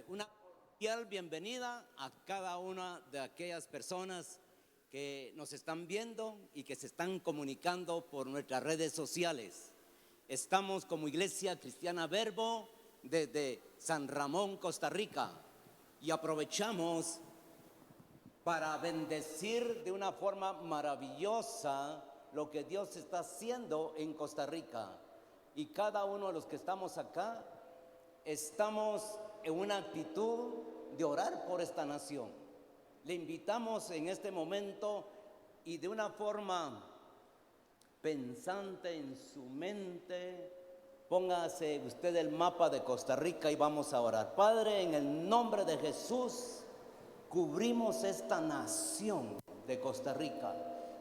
Una cordial bienvenida a cada una de aquellas personas que nos están viendo y que se están comunicando por nuestras redes sociales. Estamos como Iglesia Cristiana Verbo desde San Ramón, Costa Rica, y aprovechamos para bendecir de una forma maravillosa lo que Dios está haciendo en Costa Rica. Y cada uno de los que estamos acá estamos en una actitud de orar por esta nación. Le invitamos en este momento y de una forma pensante en su mente, póngase usted el mapa de Costa Rica y vamos a orar. Padre, en el nombre de Jesús, cubrimos esta nación de Costa Rica,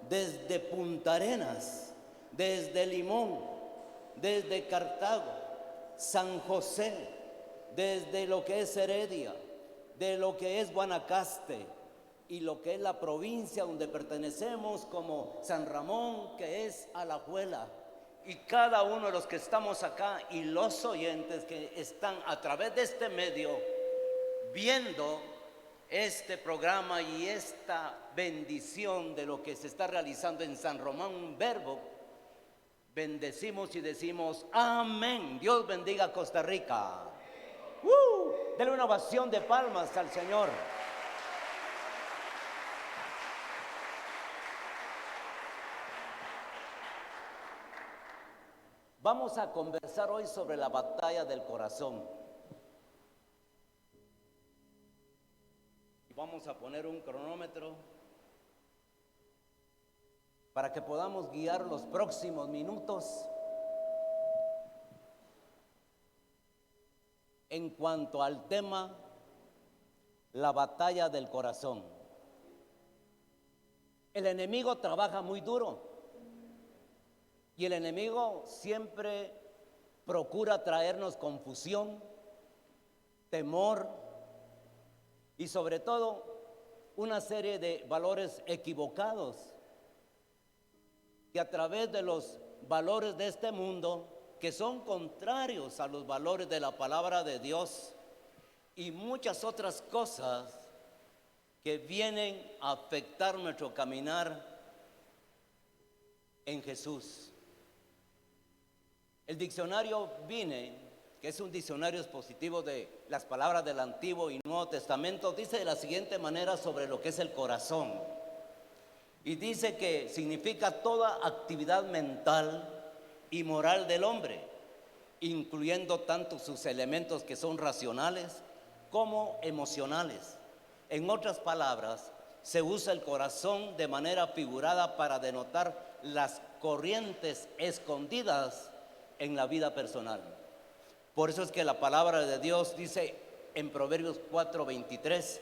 desde Punta Arenas, desde Limón, desde Cartago, San José, desde lo que es Heredia, de lo que es Guanacaste y lo que es la provincia donde pertenecemos como San Ramón, que es Alajuela, y cada uno de los que estamos acá y los oyentes que están a través de este medio viendo este programa y esta bendición de lo que se está realizando en San Ramón Verbo, bendecimos y decimos amén. Dios bendiga a Costa Rica. Denle una ovación de palmas al Señor. Vamos a conversar hoy sobre la batalla del corazón. Y vamos a poner un cronómetro para que podamos guiar los próximos minutos en cuanto al tema, la batalla del corazón. El enemigo trabaja muy duro y el enemigo siempre procura traernos confusión, temor y sobre todo una serie de valores equivocados que a través de los valores de este mundo, que son contrarios a los valores de la palabra de Dios y muchas otras cosas que vienen a afectar nuestro caminar en Jesús. El diccionario Vine, que es un diccionario expositivo de las palabras del Antiguo y Nuevo Testamento, dice de la siguiente manera sobre lo que es el corazón. Y dice que significa toda actividad mental y moral del hombre, incluyendo tanto sus elementos que son racionales como emocionales. En otras palabras, se usa el corazón de manera figurada para denotar las corrientes escondidas en la vida personal. Por eso es que la palabra de Dios dice en Proverbios 4:23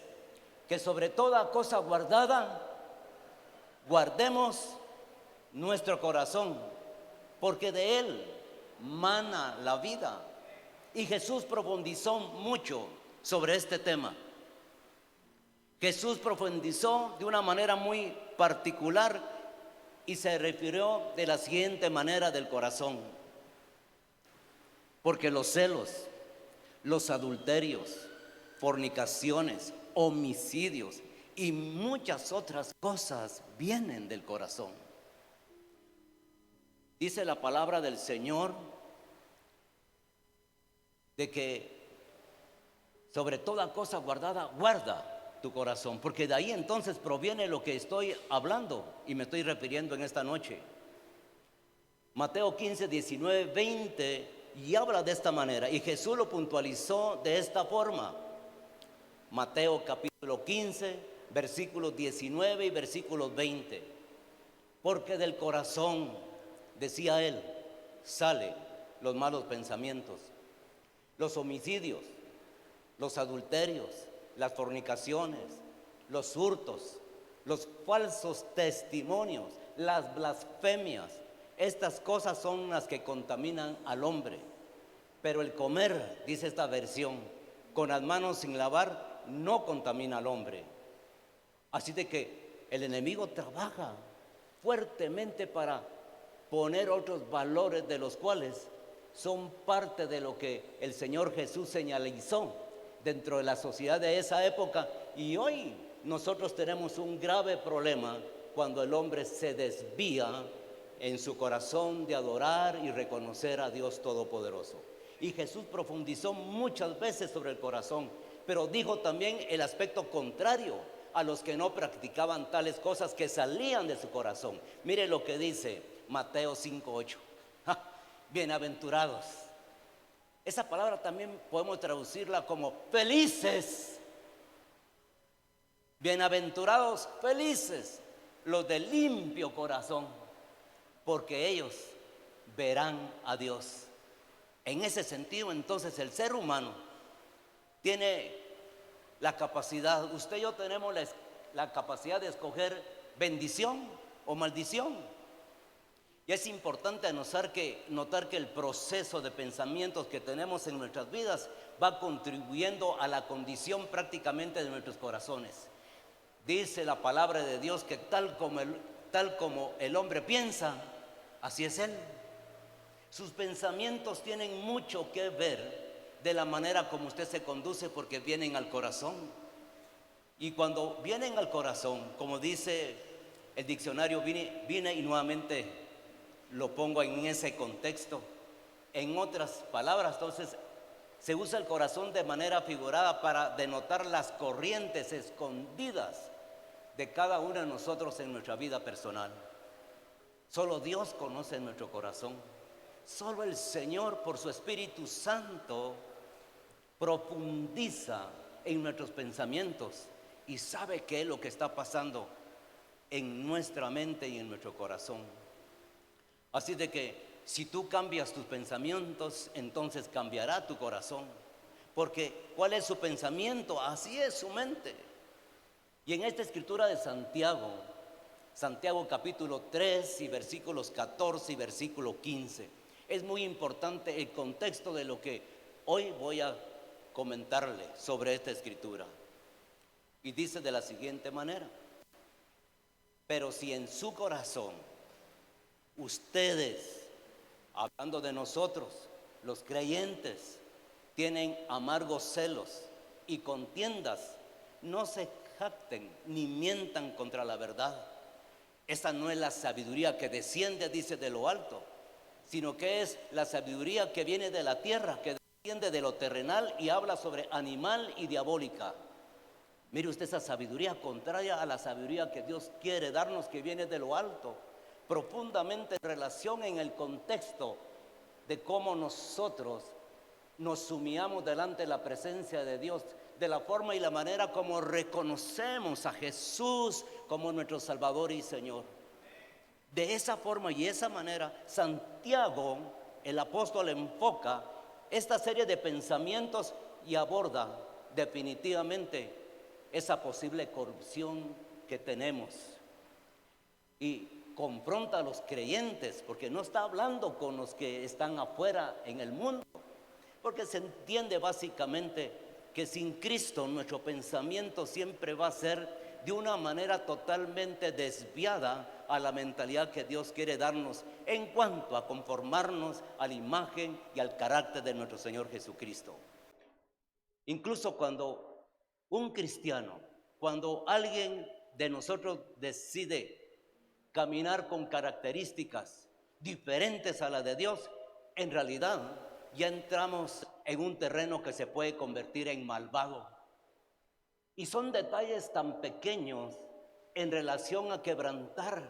que sobre toda cosa guardada guardemos nuestro corazón, porque de él mana la vida. Y Jesús profundizó mucho sobre este tema. Jesús profundizó de una manera muy particular y se refirió de la siguiente manera del corazón. Porque los celos, los adulterios, fornicaciones, homicidios y muchas otras cosas vienen del corazón. Dice la palabra del Señor de que sobre toda cosa guardada, guarda tu corazón, porque de ahí entonces proviene lo que estoy hablando y me estoy refiriendo en esta noche. Mateo 15, 19, 20 y habla de esta manera, y Jesús lo puntualizó de esta forma. Mateo capítulo 15, versículos 19 y versículos 20. Porque del corazón, decía él, salen los malos pensamientos, los homicidios, los adulterios, las fornicaciones, los hurtos, los falsos testimonios, las blasfemias. Estas cosas son las que contaminan al hombre. Pero el comer, dice esta versión, con las manos sin lavar, no contamina al hombre. Así de que el enemigo trabaja fuertemente para poner otros valores de los cuales son parte de lo que el Señor Jesús señalizó dentro de la sociedad de esa época. Y hoy nosotros tenemos un grave problema cuando el hombre se desvía en su corazón de adorar y reconocer a Dios Todopoderoso. Y Jesús profundizó muchas veces sobre el corazón, pero dijo también el aspecto contrario a los que no practicaban tales cosas que salían de su corazón. Mire lo que dice Mateo 5:8. Bienaventurados. Esa palabra también podemos traducirla como felices. Bienaventurados, felices los de limpio corazón, porque ellos verán a Dios. En ese sentido, entonces, el ser humano tiene la capacidad, usted y yo tenemos la capacidad de escoger bendición o maldición. Y es importante notar que el proceso de pensamientos que tenemos en nuestras vidas va contribuyendo a la condición prácticamente de nuestros corazones. Dice la palabra de Dios que tal como el hombre piensa, así es él. Sus pensamientos tienen mucho que ver de la manera como usted se conduce, porque vienen al corazón. Y cuando vienen al corazón, como dice el diccionario, viene y nuevamente lo pongo en ese contexto. En otras palabras, entonces, se usa el corazón de manera figurada para denotar las corrientes escondidas de cada uno de nosotros en nuestra vida personal. Solo Dios conoce nuestro corazón. Solo el Señor, por su Espíritu Santo, profundiza en nuestros pensamientos y sabe qué es lo que está pasando en nuestra mente y en nuestro corazón. Así de que si tú cambias tus pensamientos, entonces cambiará tu corazón. Porque ¿cuál es su pensamiento? Así es su mente. Y en esta escritura de Santiago capítulo 3 y versículos 14 y versículo 15, es muy importante el contexto de lo que hoy voy a comentarle sobre esta escritura. Y dice de la siguiente manera: pero si en su corazón ustedes, hablando de nosotros, los creyentes, tienen amargos celos y contiendas, no se jacten ni mientan contra la verdad. Esta no es la sabiduría que desciende, dice, de lo alto, sino que es la sabiduría que viene de la tierra, que desciende de lo terrenal y habla sobre animal y diabólica. Mire usted esa sabiduría contraria a la sabiduría que Dios quiere darnos, que viene de lo alto, profundamente en relación en el contexto de cómo nosotros nos humillamos delante de la presencia de Dios, de la forma y la manera como reconocemos a Jesús como nuestro Salvador y Señor. De esa forma y esa manera, Santiago, el apóstol, enfoca esta serie de pensamientos y aborda definitivamente esa posible corrupción que tenemos. Y confronta a los creyentes, porque no está hablando con los que están afuera en el mundo, porque se entiende básicamente que sin Cristo nuestro pensamiento siempre va a ser de una manera totalmente desviada a la mentalidad que Dios quiere darnos en cuanto a conformarnos a la imagen y al carácter de nuestro Señor Jesucristo. Incluso cuando un cristiano, cuando alguien de nosotros decide caminar con características diferentes a las de Dios, en realidad ya entramos en un terreno que se puede convertir en malvado. Y son detalles tan pequeños en relación a quebrantar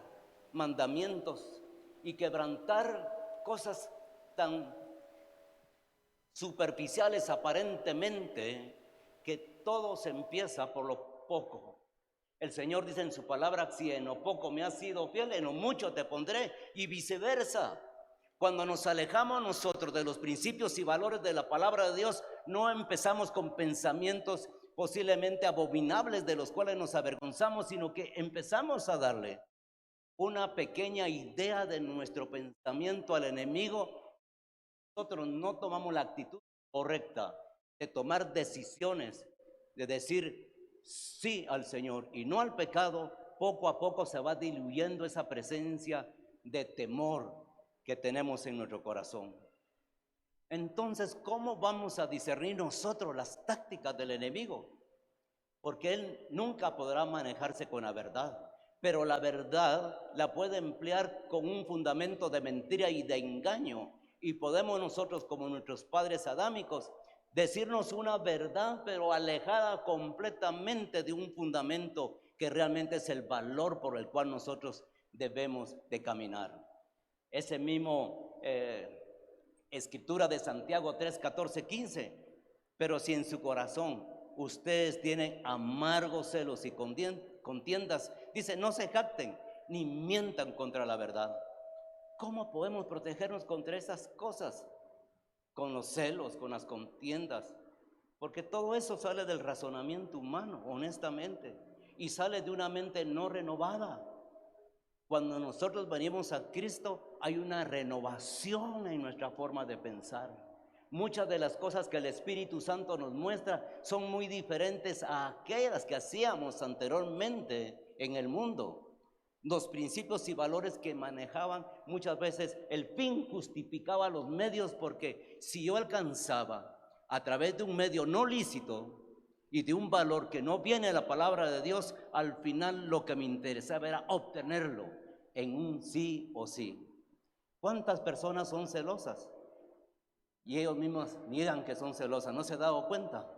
mandamientos y quebrantar cosas tan superficiales aparentemente, que todo se empieza por lo poco. El Señor dice en su palabra: si en lo poco me has sido fiel, en lo mucho te pondré, y viceversa. Cuando nos alejamos nosotros de los principios y valores de la palabra de Dios, no empezamos con pensamientos posiblemente abominables de los cuales nos avergonzamos, sino que empezamos a darle una pequeña idea de nuestro pensamiento al enemigo. Nosotros no tomamos la actitud correcta de tomar decisiones, de decir sí al Señor y no al pecado. Poco a poco se va diluyendo esa presencia de temor que tenemos en nuestro corazón. Entonces, ¿cómo vamos a discernir nosotros las tácticas del enemigo? Porque él nunca podrá manejarse con la verdad, pero la verdad la puede emplear con un fundamento de mentira y de engaño. Y podemos nosotros, como nuestros padres adámicos, decirnos una verdad, pero alejada completamente de un fundamento que realmente es el valor por el cual nosotros debemos de caminar. Ese mismo escritura de Santiago 3, 14, 15. Pero si en su corazón ustedes tienen amargos celos y contiendas, dice, no se jacten ni mientan contra la verdad. ¿Cómo podemos protegernos contra esas cosas? Con los celos, con las contiendas. Porque todo eso sale del razonamiento humano, honestamente, y sale de una mente no renovada. Cuando nosotros venimos a Cristo, hay una renovación en nuestra forma de pensar. Muchas de las cosas que el Espíritu Santo nos muestra son muy diferentes a aquellas que hacíamos anteriormente en el mundo. Los principios y valores que manejaban, muchas veces el fin justificaba los medios, porque si yo alcanzaba a través de un medio no lícito y de un valor que no viene de la palabra de Dios, al final lo que me interesaba era obtenerlo en un sí o sí. ¿Cuántas personas son celosas? Y ellos mismos niegan que son celosas. ¿No se ha dado cuenta?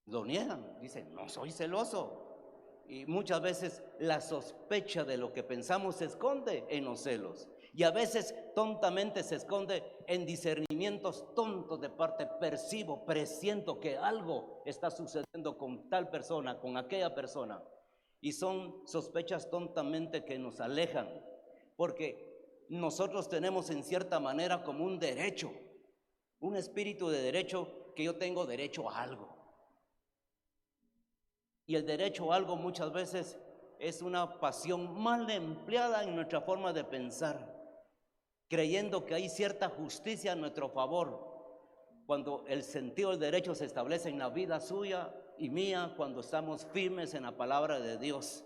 Lo niegan, dicen, no soy celoso. Y muchas veces la sospecha de lo que pensamos se esconde en los celos. Y a veces tontamente se esconde en discernimientos tontos de parte. Percibo, presiento que algo está sucediendo con tal persona, con aquella persona. Y son sospechas tontamente que nos alejan. Porque nosotros tenemos en cierta manera como un derecho, un espíritu de derecho, que yo tengo derecho a algo. Y el derecho a algo muchas veces es una pasión mal empleada en nuestra forma de pensar, creyendo que hay cierta justicia a nuestro favor, cuando el sentido del derecho se establece en la vida suya y mía, cuando estamos firmes en la palabra de Dios.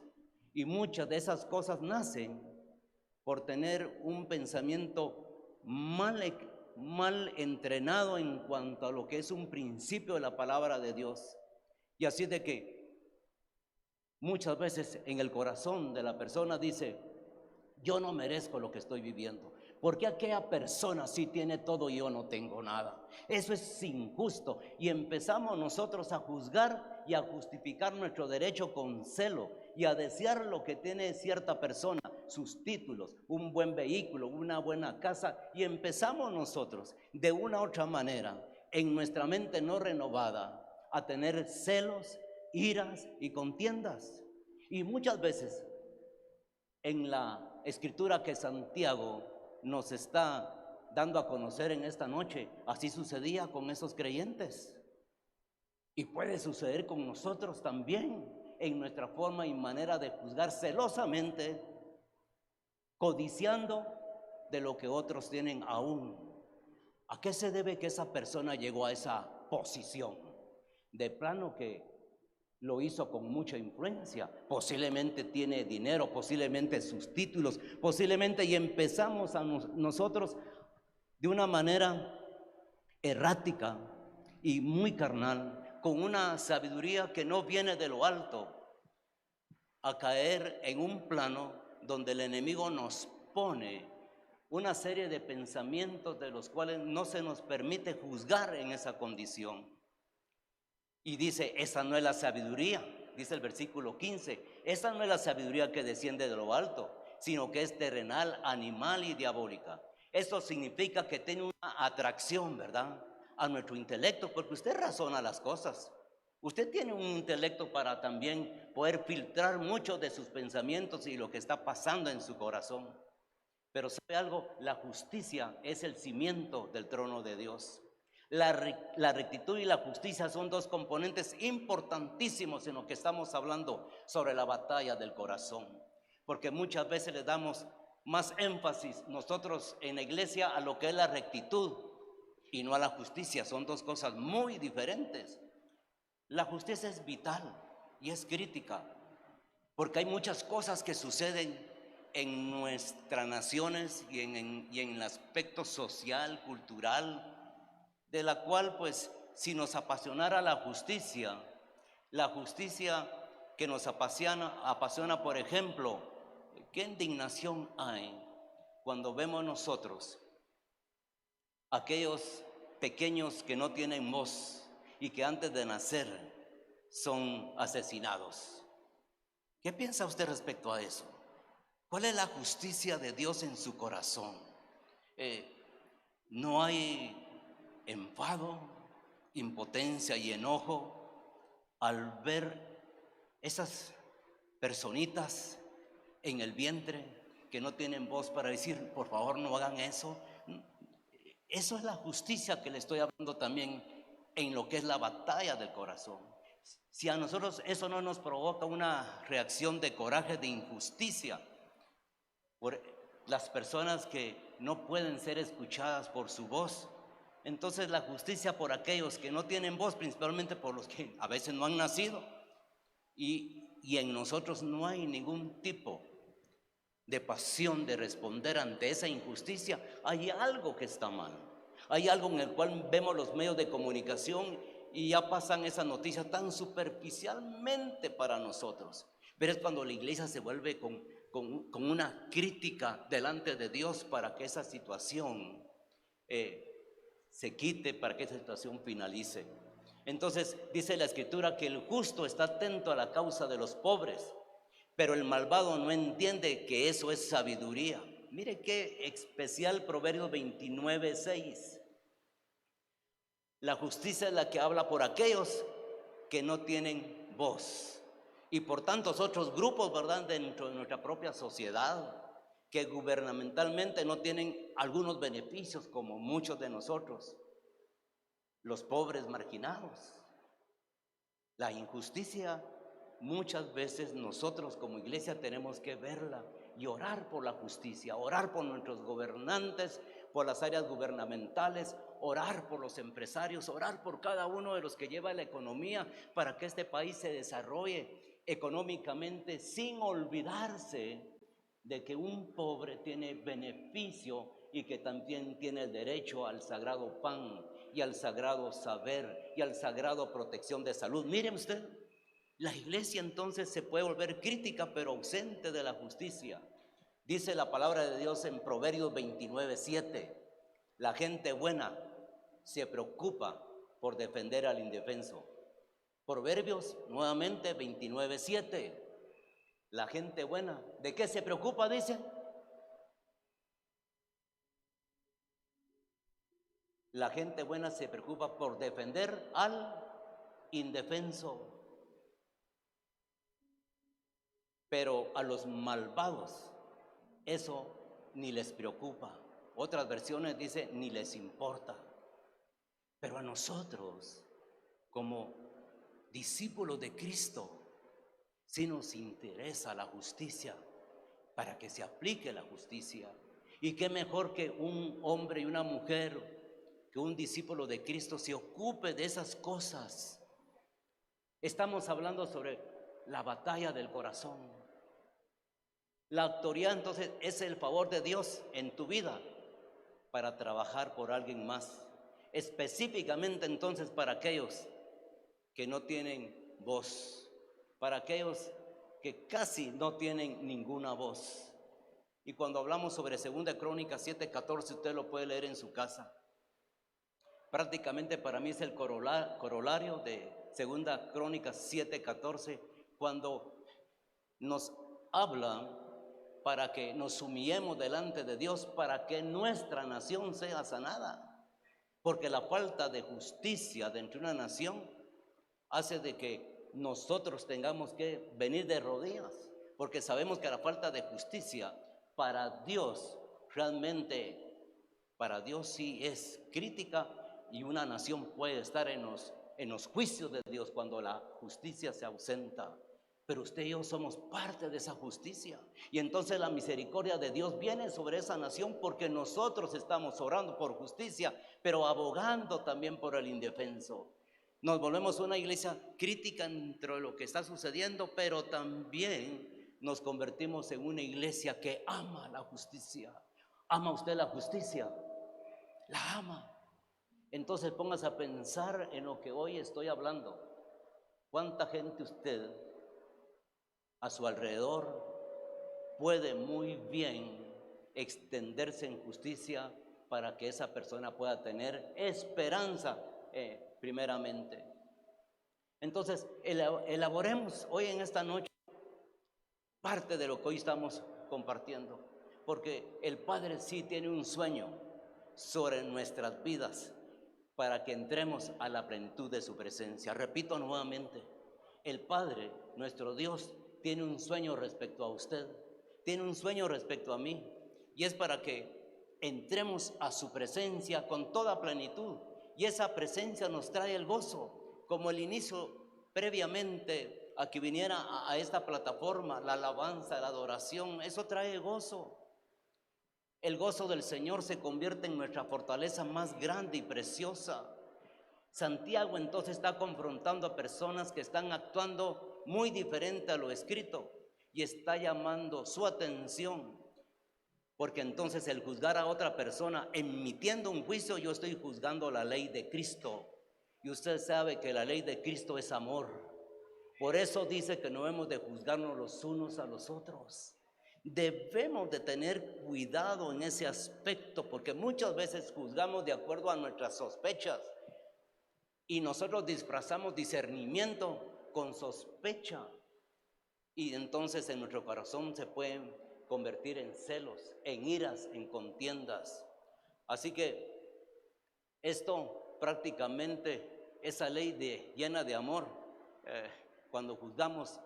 Y muchas de esas cosas nacen por tener un pensamiento mal entrenado en cuanto a lo que es un principio de la palabra de Dios. Y así de que muchas veces en el corazón de la persona dice, yo no merezco lo que estoy viviendo, porque aquella persona sí tiene todo y yo no tengo nada. Eso es injusto. Y empezamos nosotros a juzgar y a justificar nuestro derecho con celo y a desear lo que tiene cierta persona, sus títulos, un buen vehículo, una buena casa, y empezamos nosotros de una u otra manera en nuestra mente no renovada a tener celos, iras y contiendas. Y muchas veces en la escritura que Santiago nos está dando a conocer en esta noche, así sucedía con esos creyentes. Y puede suceder con nosotros también, en nuestra forma y manera de juzgar celosamente, codiciando de lo que otros tienen aún. ¿A qué se debe que esa persona llegó a esa posición? De plano que lo hizo con mucha influencia, posiblemente tiene dinero, posiblemente sus títulos, posiblemente, y empezamos a nosotros de una manera errática y muy carnal, con una sabiduría que no viene de lo alto, a caer en un plano donde el enemigo nos pone una serie de pensamientos de los cuales no se nos permite juzgar en esa condición. Y dice, esa no es la sabiduría, dice el versículo 15, esa no es la sabiduría que desciende de lo alto, sino que es terrenal, animal y diabólica. Eso significa que tiene una atracción, ¿verdad?, a nuestro intelecto, porque usted razona las cosas. Usted tiene un intelecto para también poder filtrar muchos de sus pensamientos y lo que está pasando en su corazón. Pero ¿sabe algo? La justicia es el cimiento del trono de Dios. La rectitud y la justicia son dos componentes importantísimos en lo que estamos hablando sobre la batalla del corazón. Porque muchas veces le damos más énfasis nosotros en la iglesia a lo que es la rectitud y no a la justicia. Son dos cosas muy diferentes. La justicia es vital y es crítica, porque hay muchas cosas que suceden en nuestras naciones y en el aspecto social, cultural, de la cual pues si nos apasionara la justicia que nos apasiona, por ejemplo, qué indignación hay cuando vemos nosotros aquellos pequeños que no tienen voz y que antes de nacer son asesinados. ¿Qué piensa usted respecto a eso? ¿Cuál es la justicia de Dios en su corazón? ¿No hay enfado, impotencia y enojo al ver esas personitas en el vientre que no tienen voz para decir, por favor no hagan eso? Eso es la justicia que le estoy hablando también en lo que es la batalla del corazón. Si a nosotros eso no nos provoca una reacción de coraje, de injusticia, por las personas que no pueden ser escuchadas por su voz, entonces la justicia por aquellos que no tienen voz, principalmente por los que a veces no han nacido, y en nosotros no hay ningún tipo de pasión de responder ante esa injusticia, hay algo que está mal. Hay algo en el cual vemos los medios de comunicación y ya pasan esa noticia tan superficialmente para nosotros. Pero es cuando la iglesia se vuelve con una crítica delante de Dios para que esa situación se quite, para que esa situación finalice. Entonces dice la Escritura que el justo está atento a la causa de los pobres, pero el malvado no entiende que eso es sabiduría. Mire qué especial Proverbios 29:6. La justicia es la que habla por aquellos que no tienen voz. Y por tantos otros grupos, ¿verdad?, dentro de nuestra propia sociedad, que gubernamentalmente no tienen algunos beneficios como muchos de nosotros. Los pobres marginados. La injusticia, muchas veces nosotros como iglesia tenemos que verla y orar por la justicia, orar por nuestros gobernantes, por las áreas gubernamentales, orar por los empresarios, orar por cada uno de los que lleva la economía para que este país se desarrolle económicamente sin olvidarse de que un pobre tiene beneficio y que también tiene el derecho al sagrado pan y al sagrado saber y al sagrado protección de salud. Miren usted, la iglesia entonces se puede volver crítica pero ausente de la justicia. Dice la palabra de Dios en Proverbios 29:7, la gente buena se preocupa por defender al indefenso. Proverbios nuevamente 29:7, la gente buena, ¿de qué se preocupa? Dice, la gente buena se preocupa por defender al indefenso. Pero a los malvados eso ni les preocupa. Otras versiones dicen ni les importa. Pero a nosotros, como discípulos de Cristo, sí nos interesa la justicia, para que se aplique la justicia. Y qué mejor que un hombre y una mujer, que un discípulo de Cristo se ocupe de esas cosas. Estamos hablando sobre la batalla del corazón. La autoridad entonces es el favor de Dios en tu vida para trabajar por alguien más, específicamente entonces para aquellos que no tienen voz, para aquellos que casi no tienen ninguna voz. Y cuando hablamos sobre 2 Crónicas 7:14, usted lo puede leer en su casa. Prácticamente para mí es el corolario de 2 Crónicas 7:14, cuando nos habla para que nos humillemos delante de Dios, para que nuestra nación sea sanada. Porque la falta de justicia dentro de una nación hace de que nosotros tengamos que venir de rodillas, porque sabemos que la falta de justicia para Dios, realmente para Dios sí es crítica, y una nación puede estar en los juicios de Dios cuando la justicia se ausenta. Pero usted y yo somos parte de esa justicia. Y entonces la misericordia de Dios viene sobre esa nación porque nosotros estamos orando por justicia, pero abogando también por el indefenso. Nos volvemos una iglesia crítica dentro de lo que está sucediendo, pero también nos convertimos en una iglesia que ama la justicia. ¿Ama usted la justicia? La ama. Entonces póngase a pensar en lo que hoy estoy hablando. ¿Cuánta gente usted a su alrededor puede muy bien extenderse en justicia para que esa persona pueda tener esperanza primeramente? Entonces, elaboremos hoy en esta noche parte de lo que hoy estamos compartiendo, porque el Padre sí tiene un sueño sobre nuestras vidas para que entremos a la plenitud de su presencia. Repito nuevamente, el Padre, nuestro Dios, tiene un sueño respecto a usted, tiene un sueño respecto a mí, y es para que entremos a su presencia con toda plenitud, y esa presencia nos trae el gozo, como el inicio previamente a que viniera a esta plataforma, la alabanza, la adoración, eso trae gozo. El gozo del Señor se convierte en nuestra fortaleza más grande y preciosa. Santiago entonces está confrontando a personas que están actuando muy diferente a lo escrito y está llamando su atención, porque entonces el juzgar a otra persona emitiendo un juicio, yo estoy juzgando la ley de Cristo, y usted sabe que la ley de Cristo es amor. Por eso dice que no hemos de juzgarnos los unos a los otros. Debemos de tener cuidado en ese aspecto, porque muchas veces juzgamos de acuerdo a nuestras sospechas y nosotros disfrazamos discernimiento con sospecha, y entonces en nuestro corazón se pueden convertir en celos, en iras, en contiendas. Así que esto prácticamente, esa ley llena de amor, cuando juzgamos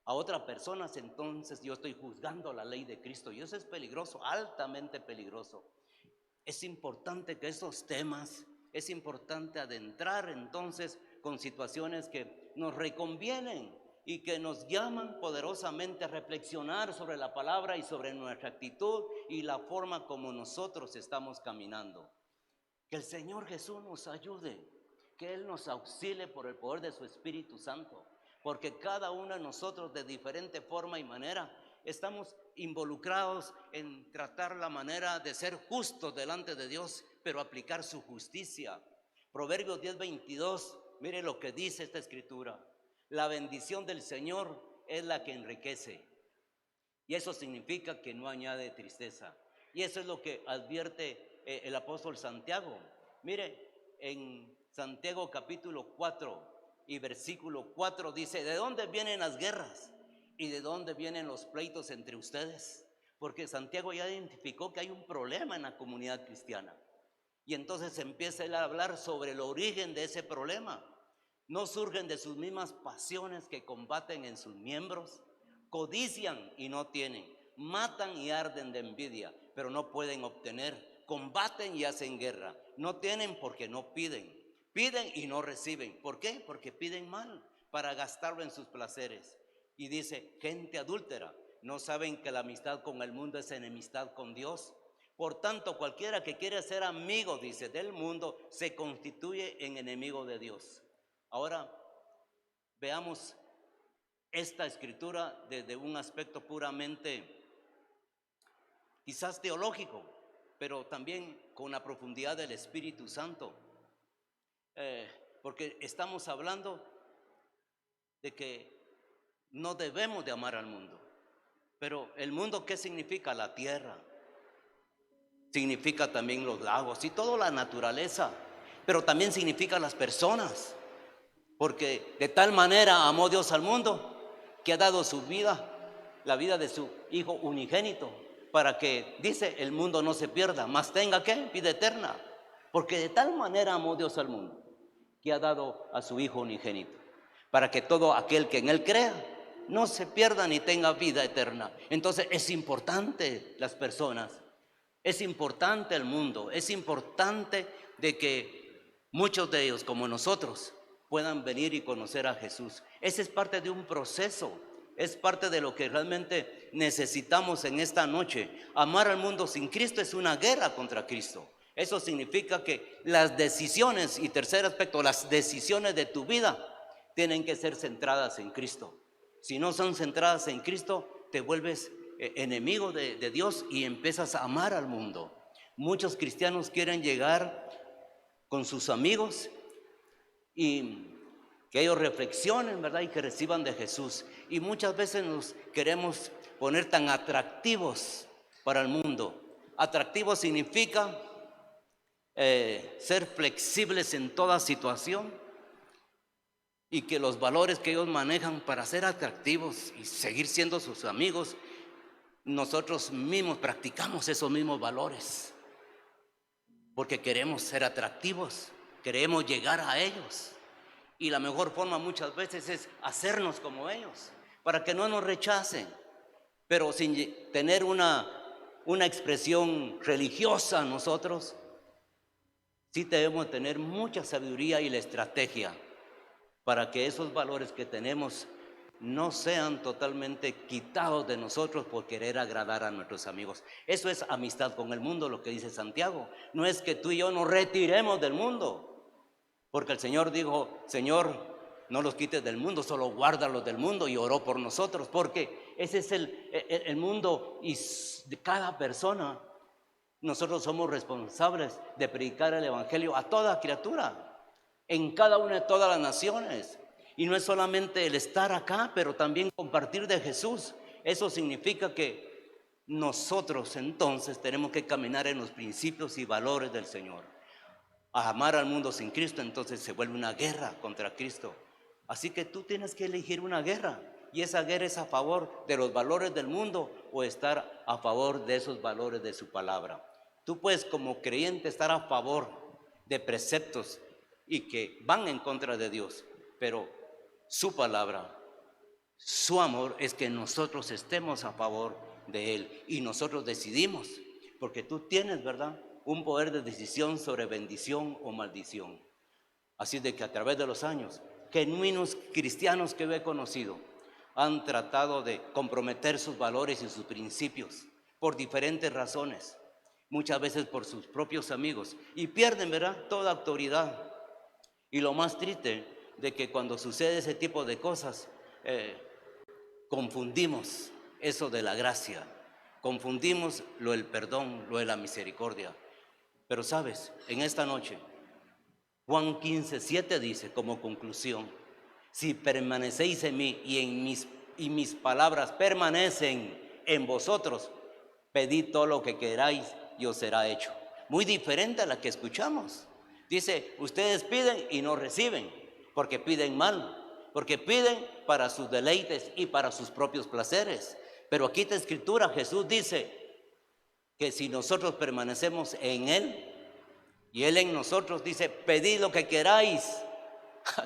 a otras personas, entonces yo estoy juzgando la ley de Cristo, y eso es peligroso, altamente peligroso. Es importante que esos temas, es importante adentrar entonces con situaciones que nos reconvienen y que nos llaman poderosamente a reflexionar sobre la palabra y sobre nuestra actitud y la forma como nosotros estamos caminando. Que el Señor Jesús nos ayude, que Él nos auxilie por el poder de su Espíritu Santo, porque cada uno de nosotros de diferente forma y manera estamos involucrados en tratar la manera de ser justos delante de Dios, pero aplicar su justicia. Proverbios 10:22, mire lo que dice esta escritura: la bendición del Señor es la que enriquece, y eso significa que no añade tristeza. Y eso es lo que advierte el apóstol Santiago. Mire, en Santiago capítulo 4 y versículo 4 dice: ¿de dónde vienen las guerras? ¿Y de dónde vienen los pleitos entre ustedes? Porque Santiago ya identificó que hay un problema en la comunidad cristiana. Y entonces empieza él a hablar sobre el origen de ese problema. No surgen de sus mismas pasiones que combaten en sus miembros. Codician y no tienen, matan y arden de envidia, pero no pueden obtener. Combaten y hacen guerra, no tienen porque no piden. Piden y no reciben. ¿Por qué? Porque piden mal para gastarlo en sus placeres. Y dice: gente adúltera, ¿no saben que la amistad con el mundo es enemistad con Dios? Por tanto, cualquiera que quiere ser amigo, dice, del mundo, se constituye en enemigo de Dios. Ahora veamos esta escritura desde un aspecto puramente, quizás teológico, pero también con la profundidad del Espíritu Santo. Porque estamos hablando de que no debemos de amar al mundo. Pero el mundo, ¿qué significa? La tierra, significa también los lagos y toda la naturaleza, pero también significa las personas, porque de tal manera amó Dios al mundo que ha dado su vida, la vida de su Hijo unigénito, para que, dice, el mundo no se pierda, mas tenga, ¿qué? Vida eterna. Porque de tal manera amó Dios al mundo que ha dado a su Hijo unigénito, para que todo aquel que en Él crea no se pierda ni tenga vida eterna. Entonces es importante las personas, es importante el mundo, es importante de que muchos de ellos, como nosotros, puedan venir y conocer a Jesús. Ese es parte de un proceso, es parte de lo que realmente necesitamos en esta noche. Amar al mundo sin Cristo es una guerra contra Cristo. Eso significa que las decisiones, y tercer aspecto, las decisiones de tu vida tienen que ser centradas en Cristo. Si no son centradas en Cristo, te vuelves enemigo de Dios y empiezas a amar al mundo. Muchos cristianos quieren llegar con sus amigos y que ellos reflexionen, ¿verdad? Y que reciban de Jesús. Y muchas veces nos queremos poner tan atractivos para el mundo. Atractivo significa ser flexibles en toda situación y que los valores que ellos manejan para ser atractivos y seguir siendo sus amigos, nosotros mismos practicamos esos mismos valores porque queremos ser atractivos, queremos llegar a ellos. Y la mejor forma muchas veces es hacernos como ellos, para que no nos rechacen, pero sin tener una expresión religiosa nosotros. Sí debemos tener mucha sabiduría y la estrategia para que esos valores que tenemos no sean totalmente quitados de nosotros por querer agradar a nuestros amigos. Eso es amistad con el mundo, lo que dice Santiago. No es que tú y yo nos retiremos del mundo, porque el Señor dijo, Señor, no los quites del mundo, solo guárdalos del mundo, y oró por nosotros, porque ese es el mundo y de cada persona. Nosotros somos responsables de predicar el evangelio a toda criatura, en cada una de todas las naciones. Y no es solamente el estar acá, pero también compartir de Jesús. Eso significa que nosotros entonces tenemos que caminar en los principios y valores del Señor. A amar al mundo sin Cristo, entonces se vuelve una guerra contra Cristo. Así que tú tienes que elegir una guerra, y esa guerra es a favor de los valores del mundo o estar a favor de esos valores de su palabra. Tú puedes como creyente estar a favor de preceptos y que van en contra de Dios, pero su palabra, su amor es que nosotros estemos a favor de Él y nosotros decidimos, porque tú tienes, ¿verdad?, un poder de decisión sobre bendición o maldición. Así de que a través de los años, genuinos cristianos que yo he conocido han tratado de comprometer sus valores y sus principios por diferentes razones, muchas veces por sus propios amigos, y pierden, ¿verdad?, toda autoridad. Y lo más triste de que cuando sucede ese tipo de cosas, confundimos eso de la gracia, confundimos lo del perdón, lo de la misericordia. Pero sabes, en esta noche, Juan 15:7 dice como conclusión, si permanecéis en mí y mis palabras permanecen en vosotros, pedid todo lo que queráis y os será hecho. Muy diferente a la que escuchamos. Dice, ustedes piden y no reciben, porque piden mal, porque piden para sus deleites y para sus propios placeres. Pero aquí está escritura, Jesús dice que si nosotros permanecemos en Él y Él en nosotros, dice, pedid lo que queráis.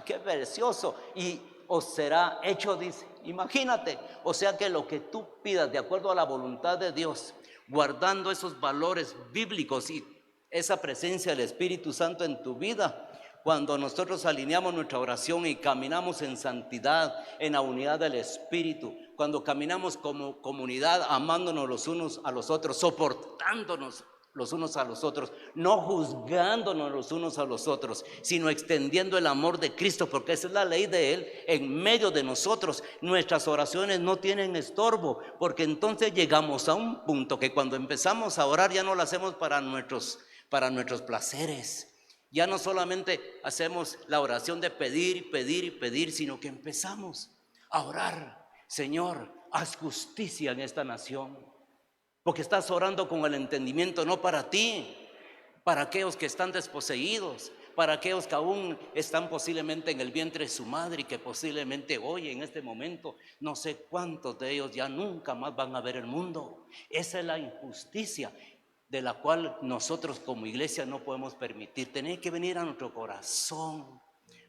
¡Qué precioso! Y os será hecho, dice. Imagínate, o sea que lo que tú pidas de acuerdo a la voluntad de Dios, guardando esos valores bíblicos y esa presencia del Espíritu Santo en tu vida, cuando nosotros alineamos nuestra oración y caminamos en santidad, en la unidad del Espíritu, cuando caminamos como comunidad, amándonos los unos a los otros, soportándonos los unos a los otros, no juzgándonos los unos a los otros, sino extendiendo el amor de Cristo, porque esa es la ley de Él en medio de nosotros. Nuestras oraciones no tienen estorbo, porque entonces llegamos a un punto que cuando empezamos a orar ya no lo hacemos para nuestros placeres. Ya no solamente hacemos la oración de pedir y pedir y pedir, sino que empezamos a orar, Señor, haz justicia en esta nación. Porque estás orando con el entendimiento no para ti, para aquellos que están desposeídos, para aquellos que aún están posiblemente en el vientre de su madre y que posiblemente hoy en este momento no sé cuántos de ellos ya nunca más van a ver el mundo. Esa es la injusticia de la cual nosotros como iglesia no podemos permitir. Tiene que venir a nuestro corazón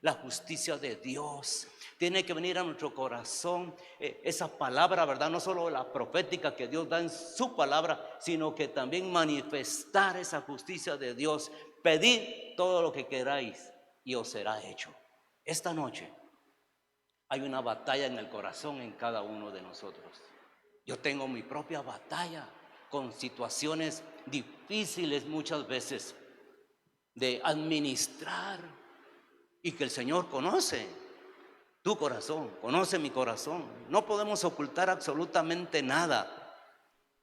la justicia de Dios. Tiene que venir a nuestro corazón esa palabra, ¿verdad? No solo la profética que Dios da en su palabra, sino que también manifestar esa justicia de Dios. Pedid todo lo que queráis y os será hecho. Esta noche hay una batalla en el corazón en cada uno de nosotros. Yo tengo mi propia batalla con situaciones difíciles muchas veces de administrar y que el Señor conoce. tu corazón, conoce mi corazón. No podemos ocultar absolutamente nada,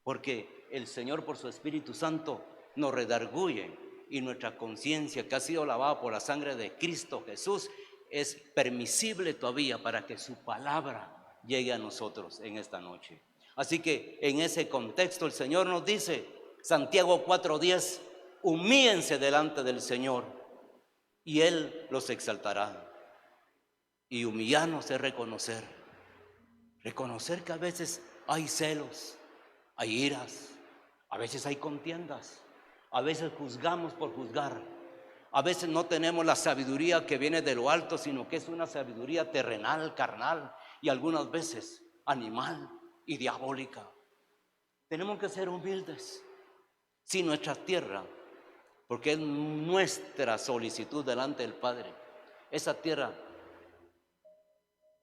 porque el Señor por su Espíritu Santo nos redarguye y nuestra conciencia, que ha sido lavada por la sangre de Cristo Jesús, es permisible todavía para que su palabra llegue a nosotros en esta noche. Así que en ese contexto el Señor nos dice, Santiago 4:10, humíllense delante del Señor y Él los exaltará. Y humillarnos es reconocer que a veces hay celos, hay iras, a veces hay contiendas, a veces juzgamos por juzgar, a veces no tenemos la sabiduría que viene de lo alto, sino que es una sabiduría terrenal, carnal y algunas veces animal y diabólica. Tenemos que ser humildes. Si nuestra tierra, porque es nuestra solicitud delante del Padre, esa tierra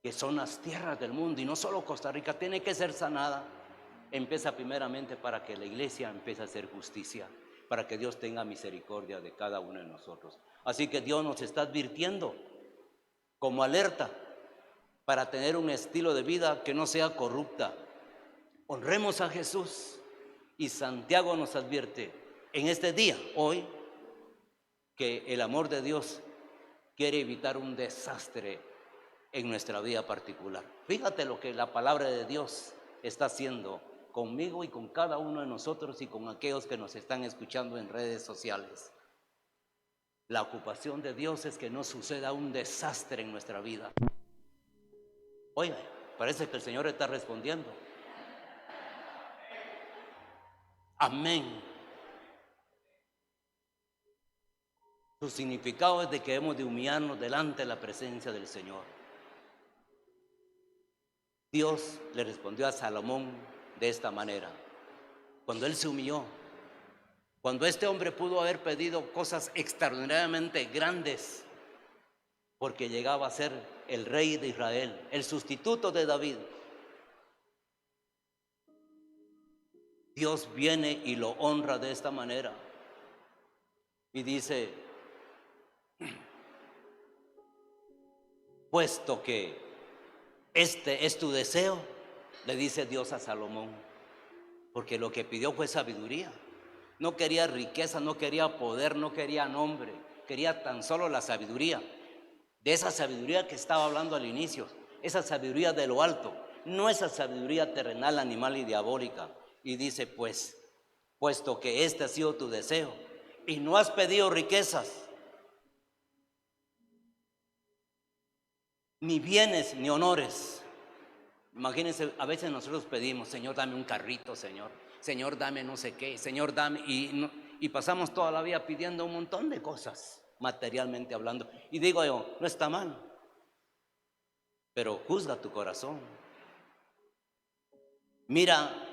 que son las tierras del mundo y no solo Costa Rica, tiene que ser sanada. Empieza primeramente para que la iglesia empiece a hacer justicia, para que Dios tenga misericordia de cada uno de nosotros. Así que Dios nos está advirtiendo como alerta para tener un estilo de vida que no sea corrupta. Honremos a Jesús. Y Santiago nos advierte en este día, hoy, que el amor de Dios quiere evitar un desastre en nuestra vida particular. Fíjate lo que la palabra de Dios está haciendo conmigo y con cada uno de nosotros y con aquellos que nos están escuchando en redes sociales. La ocupación de Dios es que no suceda un desastre en nuestra vida. Oiga, parece que el Señor está respondiendo. Amén. Su significado es de que hemos de humillarnos delante de la presencia del Señor. Dios le respondió a Salomón de esta manera, cuando él se humilló, cuando este hombre pudo haber pedido cosas extraordinariamente grandes, porque llegaba a ser el rey de Israel, el sustituto de David. Dios viene y lo honra de esta manera y dice, puesto que este es tu deseo, le dice Dios a Salomón, porque lo que pidió fue sabiduría. No quería riqueza, no quería poder, no quería nombre, quería tan solo la sabiduría. De esa sabiduría que estaba hablando al inicio, esa sabiduría de lo alto, no esa sabiduría terrenal, animal y diabólica. Y dice, pues, puesto que este ha sido tu deseo y no has pedido riquezas, ni bienes, ni honores. Imagínense, a veces nosotros pedimos, Señor, dame un carrito, Señor, dame no sé qué, Señor, dame, y pasamos toda la vida pidiendo un montón de cosas, materialmente hablando. Y digo yo, no está mal, pero juzga tu corazón. Mira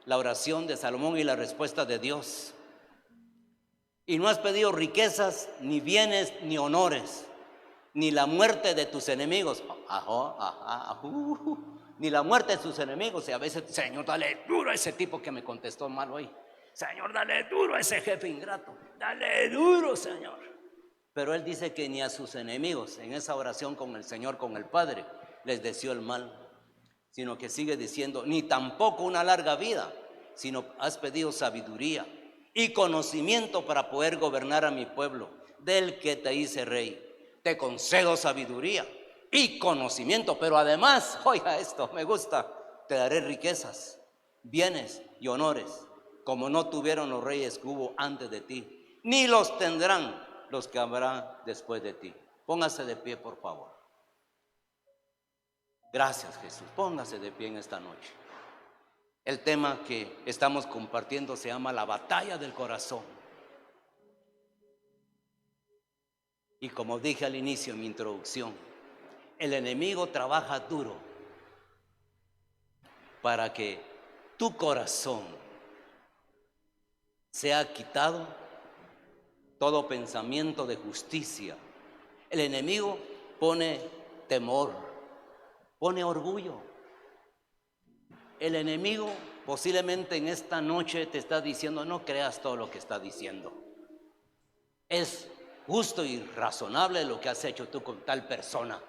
la oración de Salomón y la respuesta de Dios. Y no has pedido riquezas, ni bienes, ni honores, ni la muerte de tus enemigos. Ni la muerte de tus enemigos. Y a veces, Señor, dale duro a ese tipo que me contestó mal hoy. Señor, dale duro a ese jefe ingrato. Dale duro, Señor. Pero Él dice que ni a sus enemigos, en esa oración con el Señor, con el Padre, les deseó el mal, sino que sigue diciendo, ni tampoco una larga vida, sino has pedido sabiduría y conocimiento para poder gobernar a mi pueblo, del que te hice rey. Te concedo sabiduría y conocimiento, pero además, oiga esto, me gusta, te daré riquezas, bienes y honores, como no tuvieron los reyes que hubo antes de ti, ni los tendrán los que habrán después de ti. Póngase de pie, por favor. Gracias, Jesús. Póngase de pie en esta noche. El tema que estamos compartiendo se llama la batalla del corazón. Y como dije al inicio en mi introducción, el enemigo trabaja duro para que tu corazón sea quitado todo pensamiento de justicia. El enemigo pone temor, pone orgullo. El enemigo posiblemente en esta noche te está diciendo, no creas todo lo que está diciendo. Es justo y razonable lo que has hecho tú con tal persona.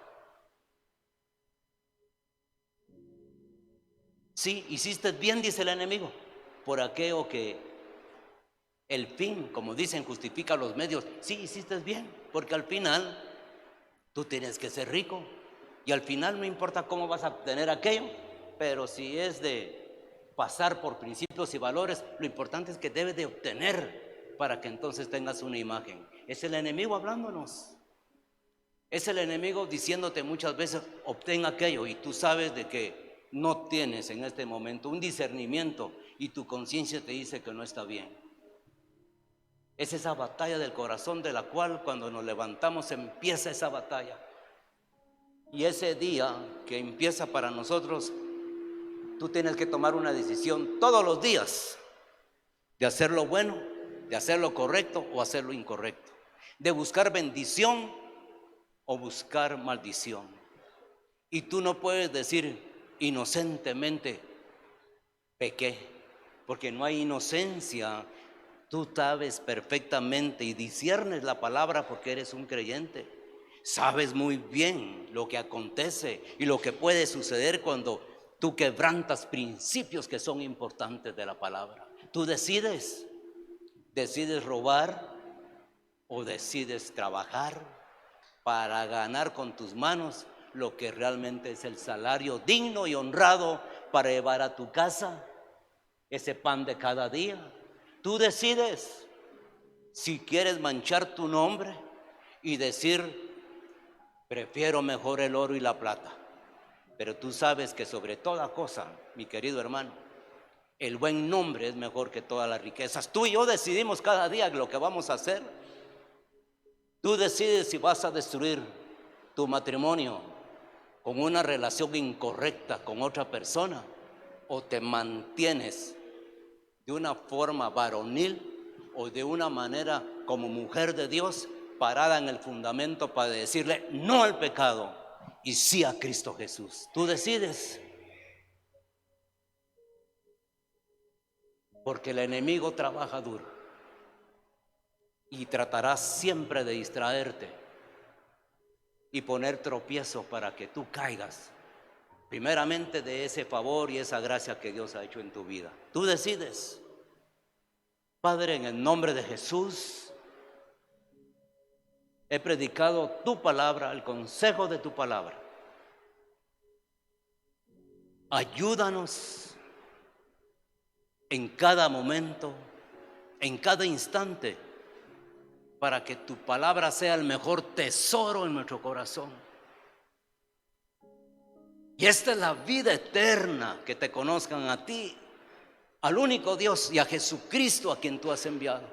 Sí, hiciste bien, dice el enemigo, por aquello que el fin, como dicen, justifica los medios. Sí, hiciste bien, porque al final tú tienes que ser rico y al final no importa cómo vas a obtener aquello, pero si es de pasar por principios y valores, lo importante es que debes de obtener para que entonces tengas una imagen. Es el enemigo hablándonos. Es el enemigo diciéndote muchas veces, obtén aquello, y tú sabes de que no tienes en este momento un discernimiento y tu conciencia te dice que no está bien. Es esa batalla del corazón de la cual cuando nos levantamos empieza esa batalla. Y ese día que empieza para nosotros, tú tienes que tomar una decisión todos los días de hacer lo bueno, de hacer lo correcto o hacer lo incorrecto, de buscar bendición o buscar maldición. Y tú no puedes decir inocentemente pequé, porque no hay inocencia. Tú sabes perfectamente y disciernes la palabra porque eres un creyente. Sabes muy bien lo que acontece y lo que puede suceder cuando tú quebrantas principios que son importantes de la palabra. Tú decides robar o decides trabajar para ganar con tus manos lo que realmente es el salario digno y honrado para llevar a tu casa ese pan de cada día. Tú decides si quieres manchar tu nombre y decir, prefiero mejor el oro y la plata. Pero tú sabes que sobre toda cosa, mi querido hermano, el buen nombre es mejor que todas las riquezas. Tú y yo decidimos cada día lo que vamos a hacer. Tú decides si vas a destruir tu matrimonio con una relación incorrecta con otra persona o te mantienes de una forma varonil o de una manera como mujer de Dios parada en el fundamento para decirle no al pecado y sí a Cristo Jesús. Tú decides, porque el enemigo trabaja duro y tratará siempre de distraerte y poner tropiezo para que tú caigas primeramente de ese favor y esa gracia que Dios ha hecho en tu vida. Tú decides. Padre, en el nombre de Jesús, he predicado tu palabra, el consejo de tu palabra. Ayúdanos en cada momento, en cada instante, para que tu palabra sea el mejor tesoro en nuestro corazón. Y esta es la vida eterna, que te conozcan a ti, al único Dios, y a Jesucristo a quien tú has enviado.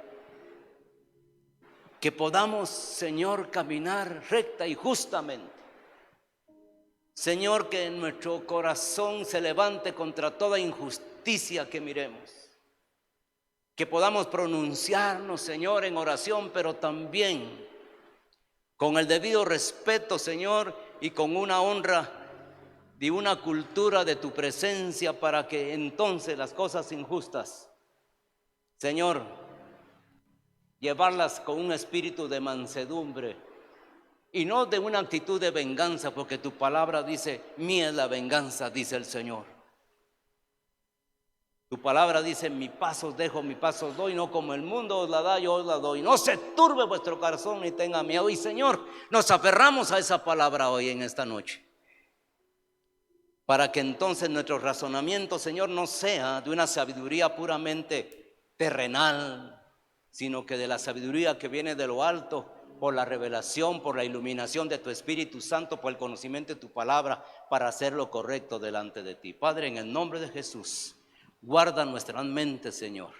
Que podamos, Señor, caminar recta y justamente. Señor, que en nuestro corazón se levante contra toda injusticia que miremos. Que podamos pronunciarnos, Señor, en oración, pero también con el debido respeto, Señor, y con una honra de una cultura de tu presencia, para que entonces las cosas injustas, Señor, llevarlas con un espíritu de mansedumbre y no de una actitud de venganza, porque tu palabra dice, mía es la venganza, dice el Señor. Tu palabra dice, mi paz os dejo, mi paz os doy, no como el mundo os la da, yo os la doy. No se turbe vuestro corazón ni tenga miedo. Y Señor, nos aferramos a esa palabra hoy en esta noche, para que entonces nuestro razonamiento, Señor, no sea de una sabiduría puramente terrenal, sino que de la sabiduría que viene de lo alto, por la revelación, por la iluminación de tu Espíritu Santo, por el conocimiento de tu palabra, para hacer lo correcto delante de ti. Padre, en el nombre de Jesús, guarda nuestras mentes, Señor,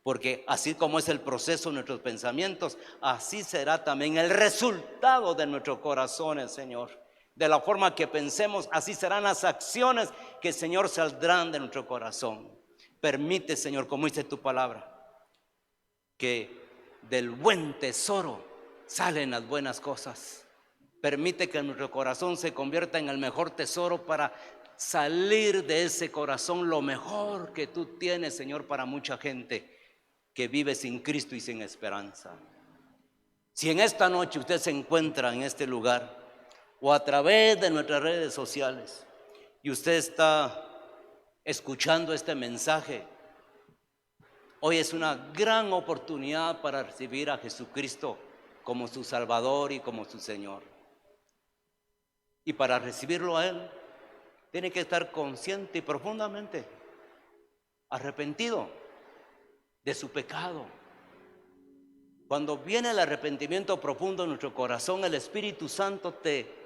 porque así como es el proceso de nuestros pensamientos, así será también el resultado de nuestros corazones, Señor. De la forma que pensemos, así serán las acciones que, Señor, saldrán de nuestro corazón. Permite, Señor, como dice tu palabra, que del buen tesoro salen las buenas cosas. Permite que nuestro corazón se convierta en el mejor tesoro, para salir de ese corazón lo mejor que tú tienes, Señor, para mucha gente que vive sin Cristo y sin esperanza. Si en esta noche usted se encuentra en este lugar o a través de nuestras redes sociales y usted está escuchando este mensaje, hoy es una gran oportunidad para recibir a Jesucristo como su Salvador y como su Señor. Y para recibirlo a Él, tiene que estar consciente y profundamente arrepentido de su pecado. Cuando viene el arrepentimiento profundo en nuestro corazón, el Espíritu Santo te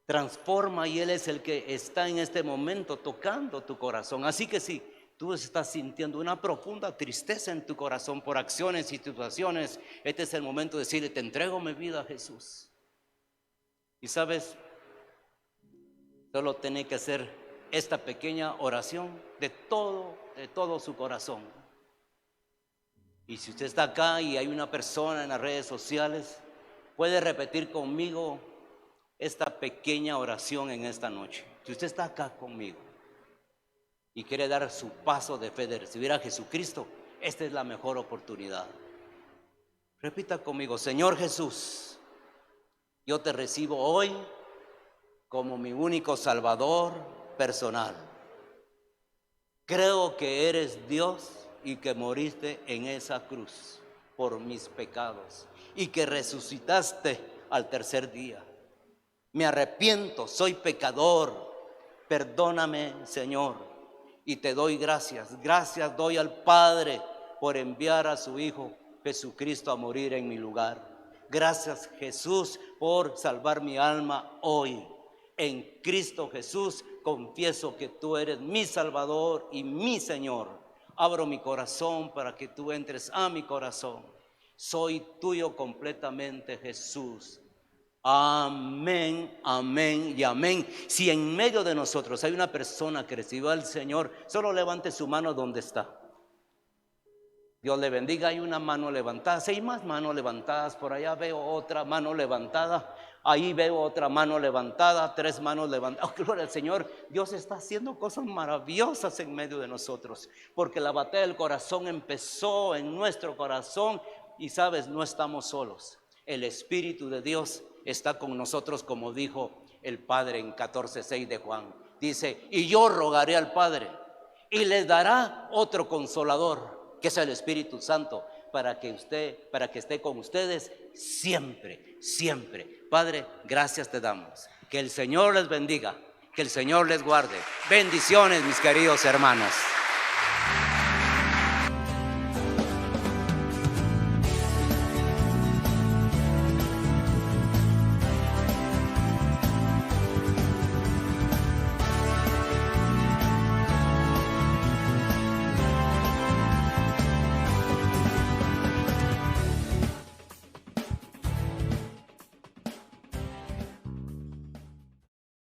transforma y Él es el que está en este momento tocando tu corazón. Así que si tú estás sintiendo una profunda tristeza en tu corazón por acciones y situaciones, este es el momento de decirle: te entrego mi vida a Jesús. Y sabes, solo tiene que hacer esta pequeña oración de todo su corazón. Y si usted está acá y hay una persona en las redes sociales, puede repetir conmigo esta pequeña oración en esta noche. Si usted está acá conmigo y quiere dar su paso de fe de recibir a Jesucristo, esta es la mejor oportunidad. Repita conmigo: Señor Jesús, yo te recibo hoy como mi único Salvador personal. Creo que eres Dios y que moriste en esa cruz por mis pecados y que resucitaste al tercer día. Me arrepiento, soy pecador, perdóname, Señor, y te doy gracias. Gracias doy al Padre por enviar a su Hijo Jesucristo a morir en mi lugar. Gracias, Jesús, por salvar mi alma hoy. En Cristo Jesús confieso que tú eres mi Salvador y mi Señor. Abro mi corazón para que tú entres a mi corazón. Soy tuyo completamente, Jesús. Amén, amén y amén. Si en medio de nosotros hay una persona que recibió al Señor, solo levante su mano donde está. Dios le bendiga. Hay una mano levantada. Si hay más manos levantadas, por allá veo otra mano levantada. Ahí veo otra mano levantada, 3 manos levantadas. Oh, gloria al Señor. Dios está haciendo cosas maravillosas en medio de nosotros, porque la batalla del corazón empezó en nuestro corazón. Y sabes, no estamos solos. El Espíritu de Dios está con nosotros, como dijo el Padre en 14:6 de Juan. Dice: y yo rogaré al Padre y les dará otro consolador, que es el Espíritu Santo, para que esté con ustedes siempre, siempre. Padre, gracias te damos. Que el Señor les bendiga, que el Señor les guarde. Bendiciones, mis queridos hermanos.